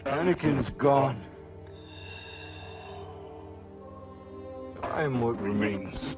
Anakin's gone. I am what remains.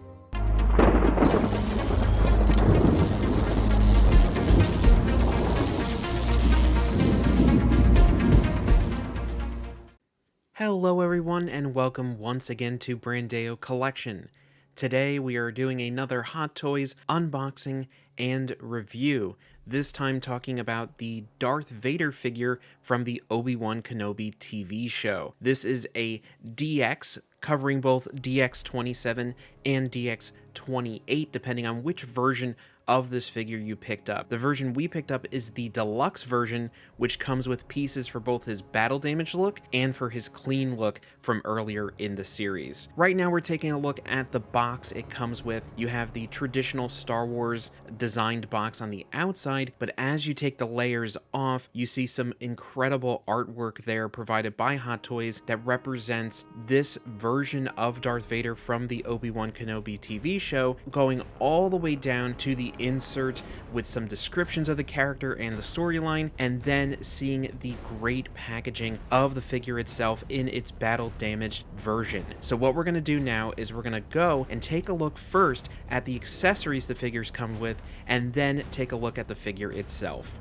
Hello everyone and welcome once again to Brandeo Collection. Today we are doing another Hot Toys unboxing and review, this time talking about the Darth Vader figure from the Obi Wan Kenobi TV show. This is a DX covering both DX27 and DX28 depending on which version of this figure you picked up. The version we picked up is the deluxe version, which comes with pieces for both his battle damage look and for his clean look from earlier in the series. Right now we're taking a look at the box it comes with. You have the traditional Star Wars designed box on the outside, but as you take the layers off, you see some incredible artwork there provided by Hot Toys that represents this version of Darth Vader from the Obi Wan Kenobi TV show, going all the way down to the insert with some descriptions of the character and the storyline, and then seeing the great packaging of the figure itself in its battle damaged version. So what we're going to do now is we're going to go and take a look first at the accessories the figures come with, and then take a look at the figure itself.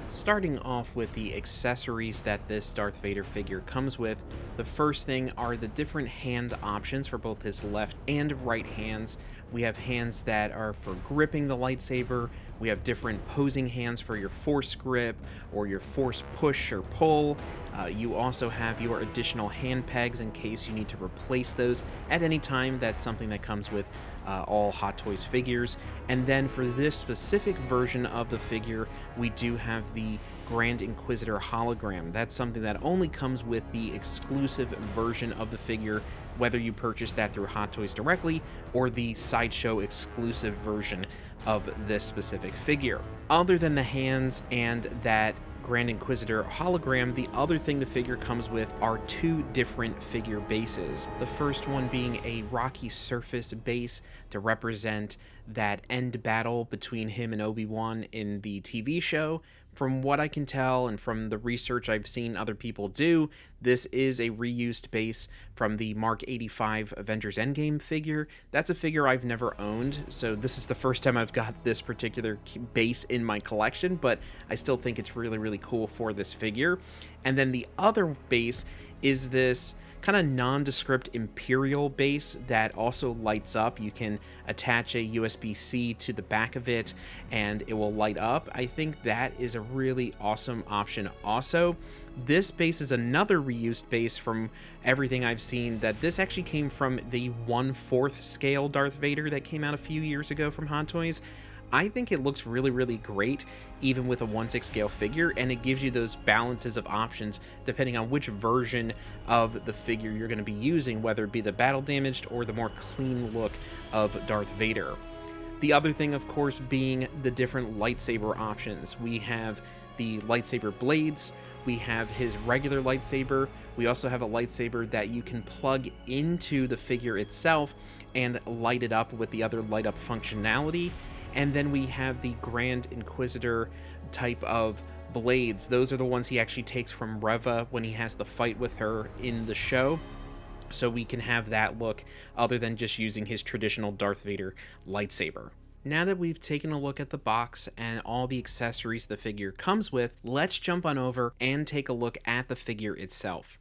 Starting off with the accessories that this Darth Vader figure comes with, the first thing are the different hand options for both his left and right hands. We have hands that are for gripping the lightsaber. We have different posing hands for your force grip or your force push or pull. You also have your additional hand pegs in case you need to replace those at any time. That's something that comes with all Hot Toys figures. And then for this specific version of the figure, we do have the Grand Inquisitor hologram. That's something that only comes with the exclusive version of the figure, whether you purchase that through Hot Toys directly or the Sideshow exclusive version of this specific figure. Other than the hands and that Grand Inquisitor hologram, the other thing the figure comes with are two different figure bases. The first one being a rocky surface base to represent that end battle between him and Obi-Wan in the TV show. From what I can tell and from the research I've seen other people do, this is a reused base from the Mark 85 Avengers Endgame figure. That's a figure I've never owned, so this is the first time I've got this particular base in my collection, but I still think it's really, really cool for this figure. And then the other base is this kind of nondescript Imperial base that also lights up. You can attach a USB-C to the back of it and it will light up. I think that is a really awesome option also. This base is another reused base from everything I've seen, that this actually came from the 1/4 scale Darth Vader that came out a few years ago from Hot Toys. I think it looks really, really great, even with a 1/6 scale figure, and it gives you those balances of options depending on which version of the figure you're going to be using, whether it be the battle damaged or the more clean look of Darth Vader. The other thing, of course, being the different lightsaber options. We have the lightsaber blades, we have his regular lightsaber, we also have a lightsaber that you can plug into the figure itself and light it up with the other light up functionality. And then we have the Grand Inquisitor type of blades. Those are the ones he actually takes from Reva when he has the fight with her in the show. So we can have that look other than just using his traditional Darth Vader lightsaber. Now that we've taken a look at the box and all the accessories the figure comes with, let's jump on over and take a look at the figure itself.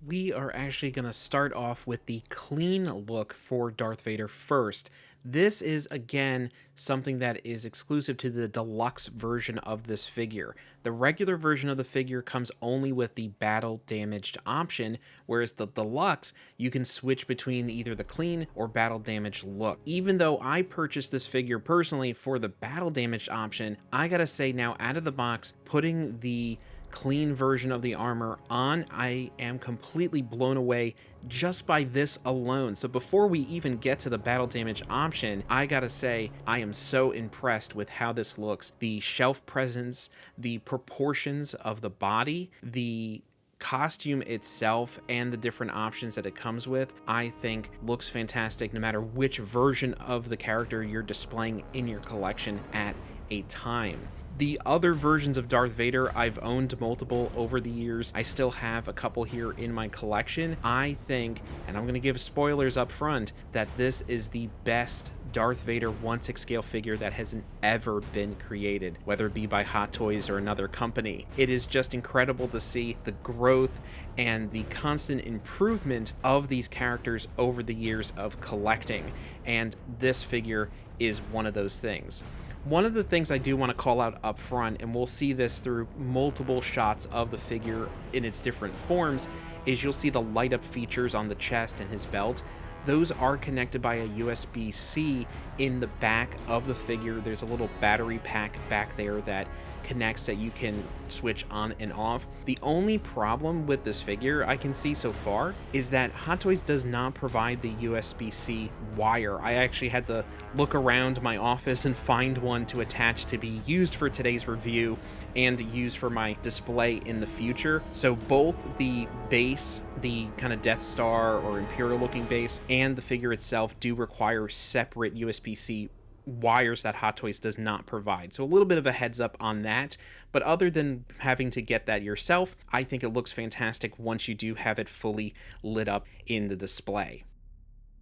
We are actually going to start off with the clean look for Darth Vader first. This is, again, something that is exclusive to the deluxe version of this figure. The regular version of the figure comes only with the battle damaged option, whereas the deluxe, you can switch between either the clean or battle damaged look. Even though I purchased this figure personally for the battle damaged option, I gotta say now, out of the box, putting the clean version of the armor on, I am completely blown away just by this alone. So before we even get to the battle damage option, I gotta say I am so impressed with how this looks. The shelf presence, the proportions of the body, the costume itself, and the different options that it comes with, I think looks fantastic no matter which version of the character you're displaying in your collection at a time. The other versions of Darth Vader, I've owned multiple over the years. I still have a couple here in my collection. I think, and I'm going to give spoilers up front, that this is the best Darth Vader 1/6 scale figure that has ever been created, whether it be by Hot Toys or another company. It is just incredible to see the growth and the constant improvement of these characters over the years of collecting, and this figure is one of those things. One of the things I do want to call out up front, and we'll see this through multiple shots of the figure in its different forms, is you'll see the light up features on the chest and his belt. Those are connected by a USB-C in the back of the figure. There's a little battery pack back there that connects that you can switch on and off. The only problem with this figure I can see so far is that Hot Toys does not provide the USB-C wire. I actually had to look around my office and find one to attach to be used for today's review and used for my display in the future. So both the base, the kind of Death Star or Imperial looking base, and the figure itself do require separate USB-C wires that Hot Toys does not provide. So a little bit of a heads up on that. But other than having to get that yourself, I think it looks fantastic once you do have it fully lit up in the display.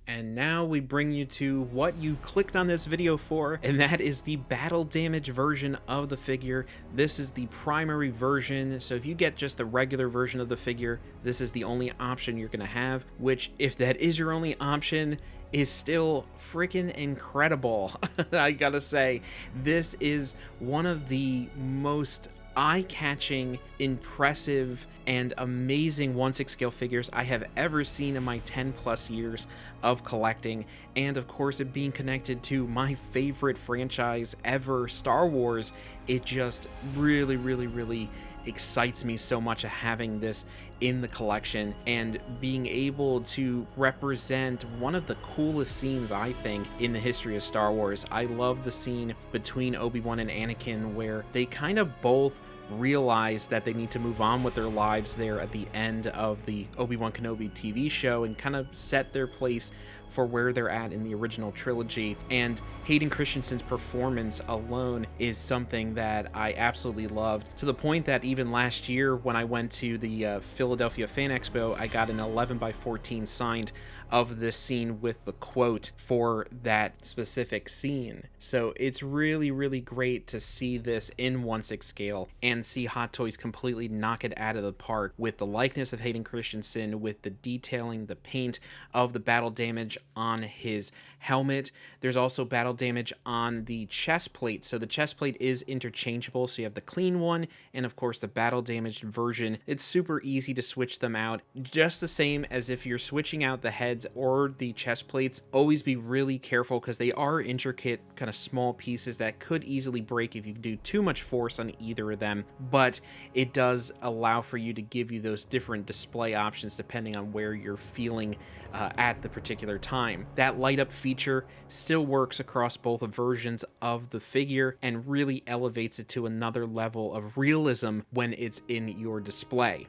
And now we bring you to what you clicked on this video for, and that is the battle damage version of the figure. This is the primary version, so if you get just the regular version of the figure, this is the only option you're going to have, which, if that is your only option, is still freaking incredible. I gotta say, this is one of the most eye-catching, impressive, and amazing 1/6 scale figures I have ever seen in my 10 plus years of collecting, and of course it being connected to my favorite franchise ever, Star Wars. It just really excites me so much of having this in the collection and being able to represent one of the coolest scenes, I think, in the history of Star Wars. I love the scene between Obi-Wan and Anakin where they kind of both realize that they need to move on with their lives there at the end of the Obi Wan Kenobi TV show and kind of set their place for where they're at in the original trilogy. And Hayden Christensen's performance alone is something that I absolutely loved, to the point that even last year when I went to the Philadelphia Fan Expo, I got an 11x14 signed of this scene with the quote for that specific scene. So it's really great to see this in 1/6 scale and see Hot Toys completely knock it out of the park with the likeness of Hayden Christensen, with the detailing, the paint of the battle damage on his helmet. There's also battle damage on the chest plate. So the chest plate is interchangeable. So you have the clean one and of course the battle damaged version. It's super easy to switch them out, just the same as if you're switching out the heads or the chest plates. Always be really careful because they are intricate, kind of small pieces that could easily break if you do too much force on either of them, but it does allow for you to give you those different display options depending on where you're feeling at the particular time. That light up feature still works across both versions of the figure and really elevates it to another level of realism when it's in your display.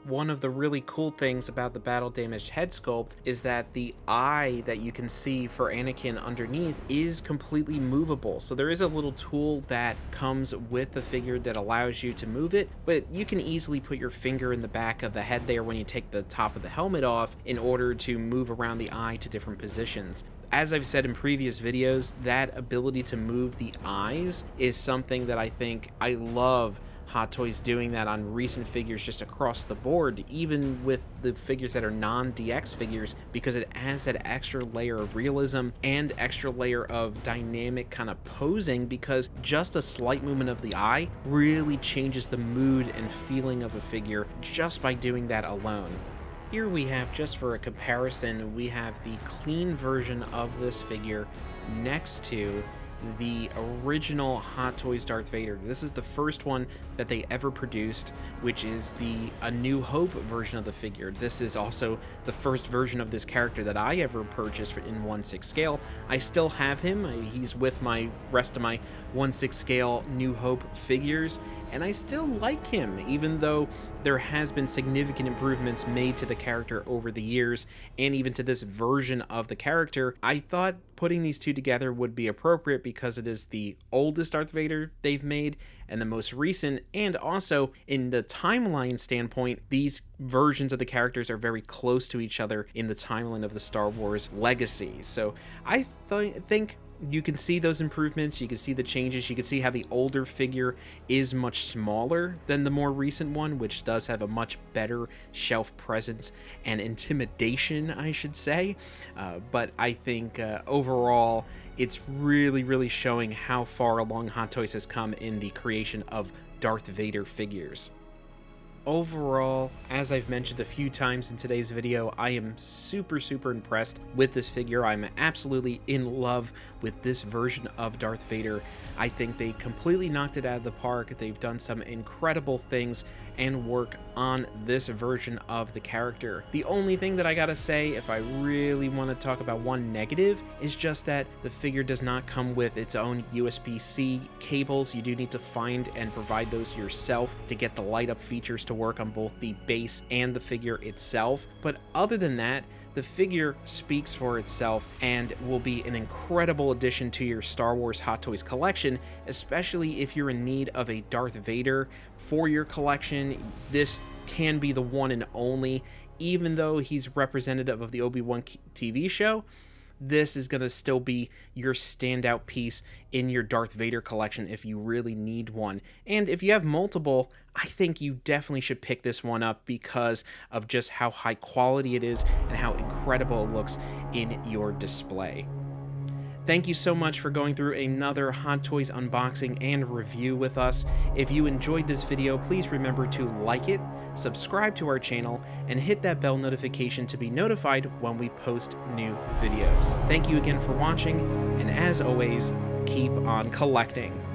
One of the really cool things about the battle damaged head sculpt is that the eye that you can see for Anakin underneath is completely movable. So there is a little tool that comes with the figure that allows you to move it, but you can easily put your finger in the back of the head there when you take the top of the helmet off in order to move around the eye to different positions. As I've said in previous videos, that ability to move the eyes is something that I think I love Hot Toys doing that on recent figures just across the board, even with the figures that are non-DX figures, because it adds that extra layer of realism and extra layer of dynamic kind of posing, because just a slight movement of the eye really changes the mood and feeling of a figure just by doing that alone. Here we have, just for a comparison, we have the clean version of this figure next to the original Hot Toys Darth Vader. This is the first one that they ever produced, which is the A New Hope version of the figure. This is also the first version of this character that I ever purchased in 1/6 scale. I still have him. He's with my rest of my 1/6 scale New Hope figures, and I still like him, even though there has been significant improvements made to the character over the years, and even to this version of the character. I thought putting these two together would be appropriate because it is the oldest Darth Vader they've made and the most recent, and also in the timeline standpoint, these versions of the characters are very close to each other in the timeline of the Star Wars legacy. So I think you can see those improvements, you can see the changes, you can see how the older figure is much smaller than the more recent one, which does have a much better shelf presence and intimidation, I should say. But I think overall, it's really showing how far along Hot Toys has come in the creation of Darth Vader figures. Overall, as I've mentioned a few times in today's video, I am super impressed with this figure. I'm absolutely in love with this version of Darth Vader. I think they completely knocked it out of the park. They've done some incredible things and work on this version of the character. The only thing that I gotta say, if I really want to talk about one negative, is just that the figure does not come with its own USB-C cables. You do need to find and provide those yourself to get the light up features to work on both the base and the figure itself. But other than that, the figure speaks for itself and will be an incredible addition to your Star Wars Hot Toys collection, especially if you're in need of a Darth Vader for your collection. This can be the one and only. Even though he's representative of the Obi Wan TV show, this is going to still be your standout piece in your Darth Vader collection if you really need one. And if you have multiple, I think you definitely should pick this one up because of just how high quality it is and how incredible it looks in your display. Thank you so much for going through another Hot Toys unboxing and review with us. If you enjoyed this video, please remember to like it, subscribe to our channel, and hit that bell notification to be notified when we post new videos. Thank you again for watching, and as always, keep on collecting.